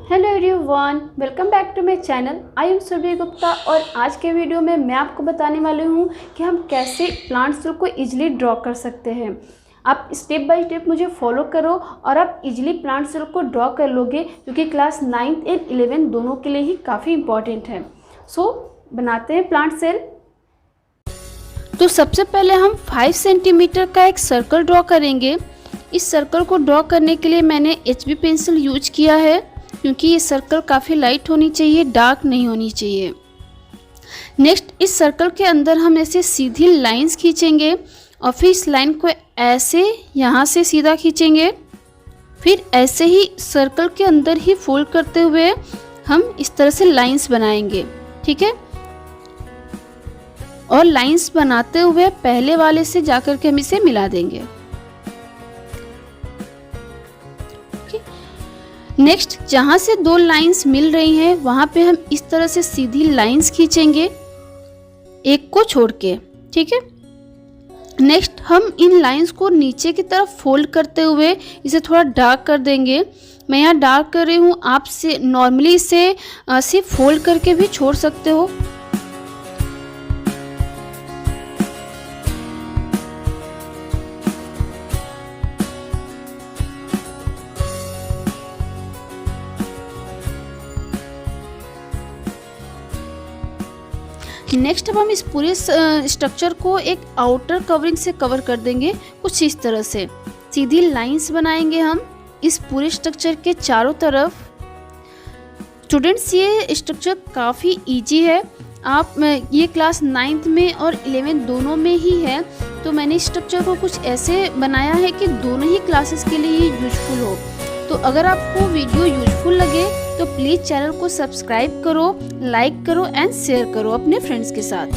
Hello everyone, welcome back to my channel. I am Surabhi Gupta और आज के वीडियो में मैं आपको बताने वाली हूँ कि हम कैसे प्लांट सेल को इजीली ड्रॉ कर सकते हैं। आप स्टेप बाय स्टेप मुझे फॉलो करो और आप इजीली प्लांट सेल को ड्रॉ कर लोगे, क्योंकि क्लास 9th एंड 11 दोनों के लिए ही काफ़ी इंपॉर्टेंट है। सो बनाते हैं प्लांट सेल। तो सबसे पहले हम 5 सेंटीमीटर का एक सर्कल ड्रॉ करेंगे। इस सर्कल को ड्रॉ करने के लिए मैंने HB पेंसिल यूज किया है, क्योंकि ये सर्कल काफ़ी लाइट होनी चाहिए, डार्क नहीं होनी चाहिए। नेक्स्ट, इस सर्कल के अंदर हम ऐसे सीधी लाइंस खींचेंगे और फिर इस लाइन को ऐसे यहाँ से सीधा खींचेंगे, फिर ऐसे ही सर्कल के अंदर ही फोल्ड करते हुए हम इस तरह से लाइंस बनाएंगे। ठीक है, और लाइंस बनाते हुए पहले वाले से जाकर के हम इसे मिला देंगे। नेक्स्ट, जहाँ से दो लाइंस मिल रही हैं वहाँ पे हम इस तरह से सीधी लाइंस खींचेंगे, एक को छोड़ के। ठीक है, नेक्स्ट हम इन लाइंस को नीचे की तरफ फोल्ड करते हुए इसे थोड़ा डार्क कर देंगे। मैं यहाँ डार्क कर रही हूँ, आप से नॉर्मली इसे सिर्फ फोल्ड करके भी छोड़ सकते हो। नेक्स्ट, अब हम इस पूरे स्ट्रक्चर को एक आउटर कवरिंग से कवर कर देंगे, कुछ इस तरह से सीधी लाइंस बनाएंगे हम इस पूरे स्ट्रक्चर के चारों तरफ। स्टूडेंट्स, ये स्ट्रक्चर काफ़ी इजी है। आप ये क्लास 9th में और 11 दोनों में ही है, तो मैंने इस स्ट्रक्चर को कुछ ऐसे बनाया है कि दोनों ही क्लासेस के लिए यूजफुल हो। तो अगर आपको वीडियो यूजफुल लगे तो प्लीज़ चैनल को सब्सक्राइब करो, लाइक करो एंड शेयर करो अपने फ्रेंड्स के साथ।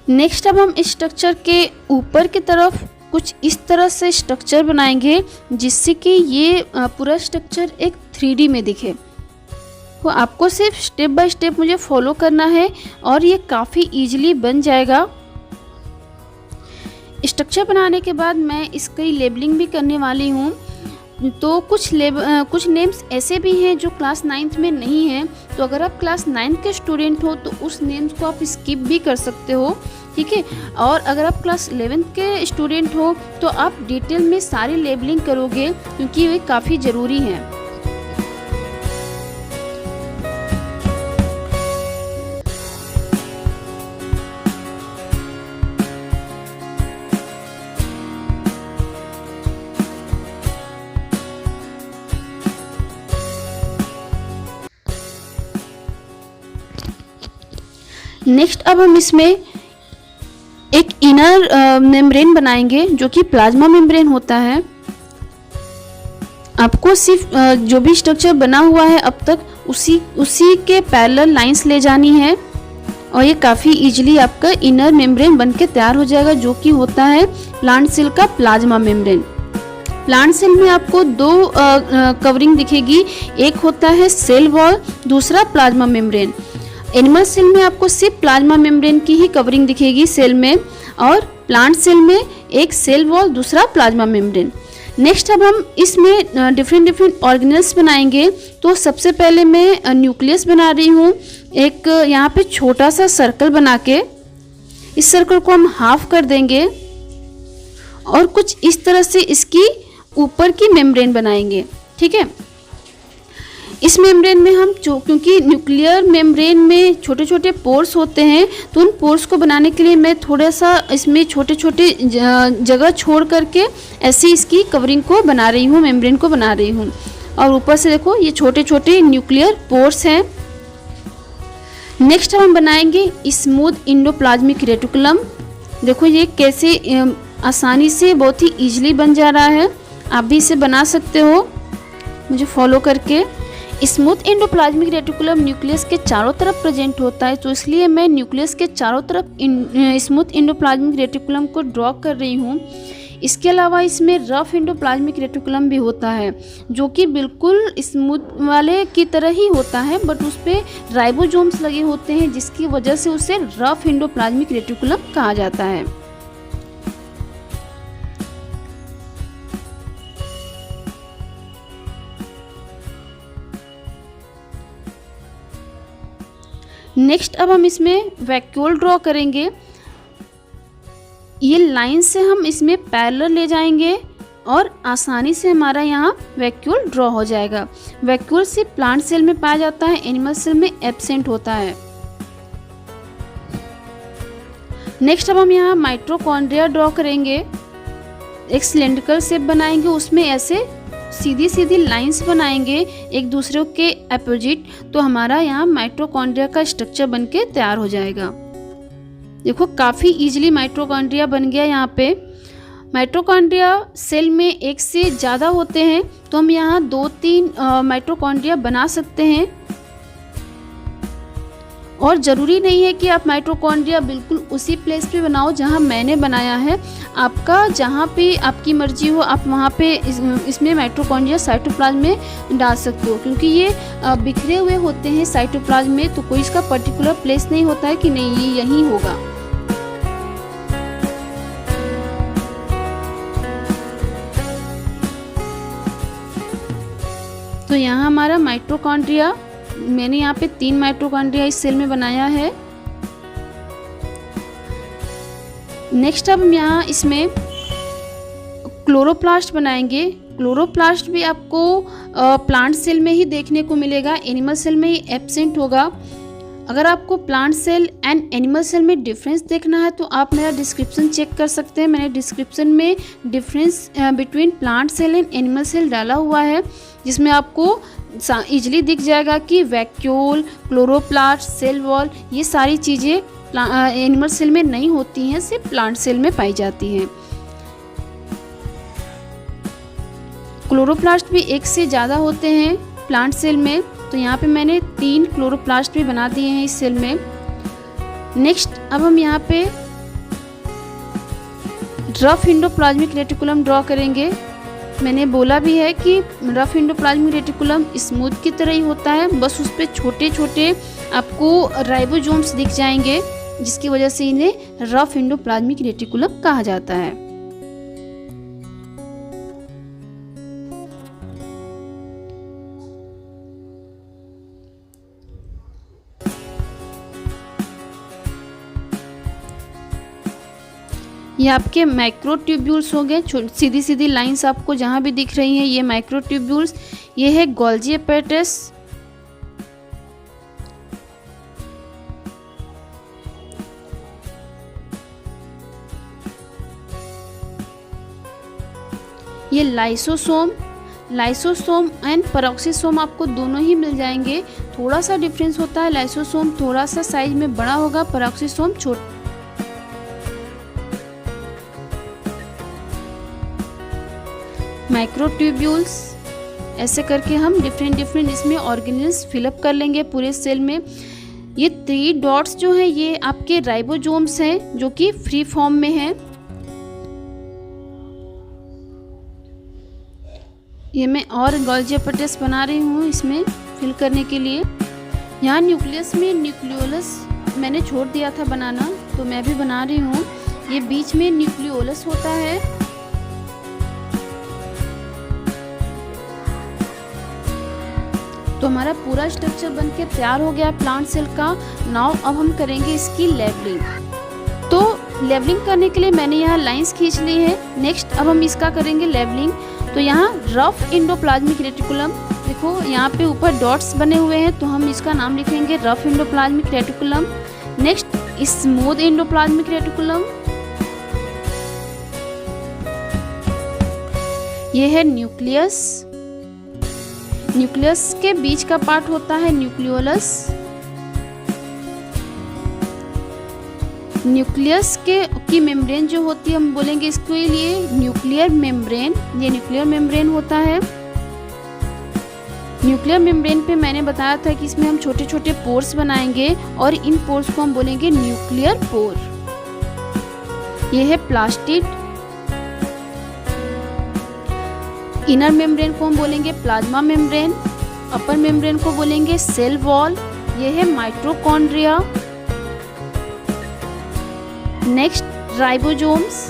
नेक्स्ट, अब हम इस स्ट्रक्चर के ऊपर की तरफ कुछ इस तरह से स्ट्रक्चर बनाएंगे जिससे कि ये पूरा स्ट्रक्चर एक 3D में दिखे। तो आपको सिर्फ स्टेप बाय स्टेप मुझे फॉलो करना है और ये काफ़ी इजीली बन जाएगा। स्ट्रक्चर बनाने के बाद मैं इसकी लेबलिंग भी करने वाली हूँ। तो कुछ नेम्स ऐसे भी हैं जो क्लास 9th में नहीं हैं, तो अगर आप क्लास 9th के स्टूडेंट हो तो उस नेम्स को आप स्किप भी कर सकते हो। ठीक है, और अगर आप क्लास 11th के स्टूडेंट हो तो आप डिटेल में सारी लेबलिंग करोगे, क्योंकि वे काफ़ी ज़रूरी हैं। नेक्स्ट, अब हम इसमें एक इनर मेम्ब्रेन बनाएंगे जो कि प्लाज्मा मेम्ब्रेन होता है। आपको सिर्फ जो भी स्ट्रक्चर बना हुआ है अब तक उसी के पैरेलल लाइंस ले जानी है और ये काफ़ी इजीली आपका इनर मेम्ब्रेन बन के तैयार हो जाएगा, जो कि होता है प्लांट सेल का प्लाज्मा मेम्ब्रेन। प्लांट सेल में आपको दो कवरिंग दिखेगी, एक होता है सेल वॉल, दूसरा प्लाज्मा मेम्ब्रेन। एनिमल सेल में आपको सिर्फ प्लाज्मा मेम्ब्रेन की ही कवरिंग दिखेगी सेल में, और प्लांट सेल में एक सेल वॉल, दूसरा प्लाज्मा मेम्ब्रेन। नेक्स्ट, अब हम इसमें डिफरेंट ऑर्गेनेल्स बनाएंगे। तो सबसे पहले मैं न्यूक्लियस बना रही हूँ। एक यहाँ पे छोटा सा सर्कल बना के इस सर्कल को हम हाफ कर देंगे और कुछ इस तरह से इसकी ऊपर की मेम्ब्रेन बनाएंगे। ठीक है, इस मेम्ब्रेन में हम क्योंकि न्यूक्लियर मेम्ब्रेन में छोटे छोटे पोर्स होते हैं, तो उन पोर्स को बनाने के लिए मैं थोड़ा सा इसमें छोटे छोटे जगह छोड़ करके ऐसे इसकी कवरिंग को बना रही हूँ, मेम्ब्रेन को बना रही हूँ। और ऊपर से देखो ये छोटे छोटे न्यूक्लियर पोर्स हैं। नेक्स्ट, हम बनाएंगे स्मूथ इंडोप्लाज्मिक रेटिकुलम। देखो ये कैसे आसानी से बहुत ही ईजिली बन जा रहा है। आप भी इसे बना सकते हो मुझे फॉलो करके। स्मूथ एंडोप्लाज्मिक रेटिकुलम न्यूक्लियस के चारों तरफ प्रेजेंट होता है, तो इसलिए मैं न्यूक्लियस के चारों तरफ स्मूथ एंडोप्लाज्मिक रेटिकुलम को ड्रॉ कर रही हूँ। इसके अलावा इसमें रफ एंडोप्लाज्मिक रेटिकुलम भी होता है, जो कि बिल्कुल स्मूथ वाले की तरह ही होता है, बट उस पर राइबोसोम्स लगे होते हैं, जिसकी वजह से उसे रफ एंडोप्लाज्मिक रेटिकुलम कहा जाता है। नेक्स्ट अब हम इसमें वैक्यूल ड्रॉ करेंगे। ये लाइन से हम इसमें पैरेलल ले जाएंगे और आसानी से हमारा यहाँ वैक्यूल ड्रॉ हो जाएगा। वैक्यूल सिर्फ प्लांट सेल में पाया जाता है, एनिमल सेल में एब्सेंट होता है। नेक्स्ट अब हम यहाँ माइटोकॉन्ड्रिया ड्रॉ करेंगे। एक सिलेंड्रिकल शेप बनाएंगे, उसमें ऐसे सीधी सीधी लाइंस बनाएंगे एक दूसरे के अपोजिट, तो हमारा यहाँ माइटोकॉन्ड्रिया का स्ट्रक्चर बनके तैयार हो जाएगा। देखो काफ़ी इजीली माइटोकॉन्ड्रिया बन गया। यहाँ पे माइटोकॉन्ड्रिया सेल में एक से ज़्यादा होते हैं, तो हम यहाँ 2-3 माइटोकॉन्ड्रिया बना सकते हैं। और ज़रूरी नहीं है कि आप माइटोकॉन्ड्रिया बिल्कुल उसी प्लेस पे बनाओ जहाँ मैंने बनाया है। आपका जहाँ पे आपकी मर्जी हो आप वहाँ पे इसमें माइटोकॉन्ड्रिया साइटोप्लाज्म में डाल सकते हो, क्योंकि ये बिखरे हुए होते हैं साइटोप्लाज्म में, तो कोई इसका पर्टिकुलर प्लेस नहीं होता है कि नहीं ये यहीं होगा। तो यहाँ हमारा माइटोकॉन्ड्रिया, मैंने यहाँ पे 3 माइटोकॉन्ड्रिया इस सेल में बनाया है। नेक्स्ट अब हम यहाँ इसमें क्लोरोप्लास्ट बनाएंगे। क्लोरोप्लास्ट भी आपको प्लांट सेल में ही देखने को मिलेगा, एनिमल सेल में ही एब्सेंट होगा। अगर आपको plant cell and animal cell में डिफरेंस देखना है तो आप मेरा डिस्क्रिप्शन चेक कर सकते हैं। मैंने डिस्क्रिप्शन में difference between plant cell and animal cell डाला हुआ है, जिसमें आपको इजली दिख जाएगा कि वैक्यूल, क्लोरोप्लास्ट, सेल वॉल ये सारी चीज़ें एनिमल सेल में नहीं होती हैं, सिर्फ प्लांट सेल में पाई जाती हैं। क्लोरोप्लास्ट भी एक से ज़्यादा होते हैं प्लांट सेल में, तो यहाँ पे मैंने 3 क्लोरोप्लास्ट भी बना दिए हैं इस सेल में। नेक्स्ट अब हम यहाँ पे रफ एंडोप्लाज्मिक रेटिकुलम ड्रॉ करेंगे। मैंने बोला भी है कि रफ एंडोप्लाज्मिक रेटिकुलम स्मूथ की तरह ही होता है, बस उस पर छोटे छोटे आपको राइबोसोम्स दिख जाएंगे, जिसकी वजह से इन्हें रफ एंडोप्लाज्मिक रेटिकुलम कहा जाता है। ये आपके माइक्रोट्यूब्यूल्स हो गए, सीधी सीधी लाइंस आपको जहाँ भी दिख रही हैं ये माइक्रोट्यूब्यूल्स। ये है गोल्जी एपेरेटस। ये लाइसोसोम एंड पेरोक्सिसोम आपको दोनों ही मिल जाएंगे। थोड़ा सा डिफरेंस होता है, लाइसोसोम थोड़ा सा साइज में बड़ा होगा, पेरोक्सिसोम छोटा। माइक्रोट्यूब्यूल्स ऐसे करके हम डिफरेंट इसमें ऑर्गेनेल्स फिलअप कर लेंगे पूरे सेल में। ये 3 डॉट्स जो हैं ये आपके राइबोसोम्स हैं, जो कि फ्री फॉर्म में हैं। ये मैं और गोल्जी एपेरेटस बना रही हूँ इसमें फिल करने के लिए। यहाँ न्यूक्लियस में न्यूक्लियोलस मैंने छोड़ दिया था बनाना, तो मैं भी बना रही हूँ। ये बीच में न्यूक्लियोलस होता है। तो हमारा पूरा स्ट्रक्चर बनके तैयार हो गया प्लांट सेल का। नाउ अब हम करेंगे इसकी लेवलिंग। तो लेवलिंग करने के लिए मैंने यहाँ लाइंस खींच ली है। नेक्स्ट अब हम इसका करेंगे लेवलिंग। तो यहाँ रफ एंडोप्लाज्मिक रेटिकुलम, देखो यहाँ पे ऊपर डॉट्स बने हुए हैं, तो हम इसका नाम लिखेंगे rough endoplasmic reticulum. Next smooth endoplasmic reticulum, ये है न्यूक्लियस। न्यूक्लियस के बीच का पार्ट होता है न्यूक्लियोलस। न्यूक्लियस की मेम्ब्रेन जो होती है, हम बोलेंगे इसके लिए न्यूक्लियर मेम्ब्रेन। ये न्यूक्लियर मेम्ब्रेन होता है। न्यूक्लियर मेम्ब्रेन पे मैंने बताया था कि इसमें हम छोटे छोटे पोर्स बनाएंगे और इन पोर्स को हम बोलेंगे न्यूक्लियर पोर। ये है प्लास्टिड। इनर मेम्ब्रेन को हम बोलेंगे प्लाज्मा मेम्ब्रेन, अपर मेम्ब्रेन को बोलेंगे सेल वॉल, ये है माइटोकॉन्ड्रिया। नेक्स्ट राइबोसोम्स,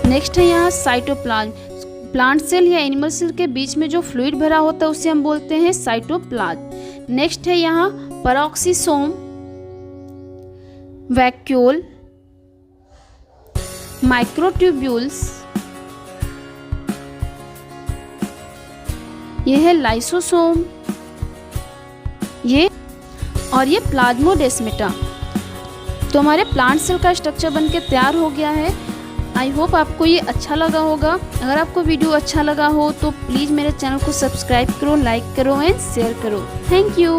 नेक्स्ट है यहाँ साइटोप्लाज्म। प्लांट सेल या एनिमल सेल के बीच में जो फ्लूइड भरा होता है उसे हम बोलते हैं साइटोप्लाज्म। नेक्स्ट है यहाँ पेरोक्सिसोम, वैक्यूल, माइक्रोट्यूब्यूल्स, ये है लाइसोसोम, ये और ये प्लाज्मोडेस्माटा। तो हमारे प्लांट सेल का स्ट्रक्चर बनके तैयार हो गया है। आई होप आपको ये अच्छा लगा होगा। अगर आपको वीडियो अच्छा लगा हो तो प्लीज़ मेरे चैनल को सब्सक्राइब करो, लाइक करो एंड शेयर करो। Thank you.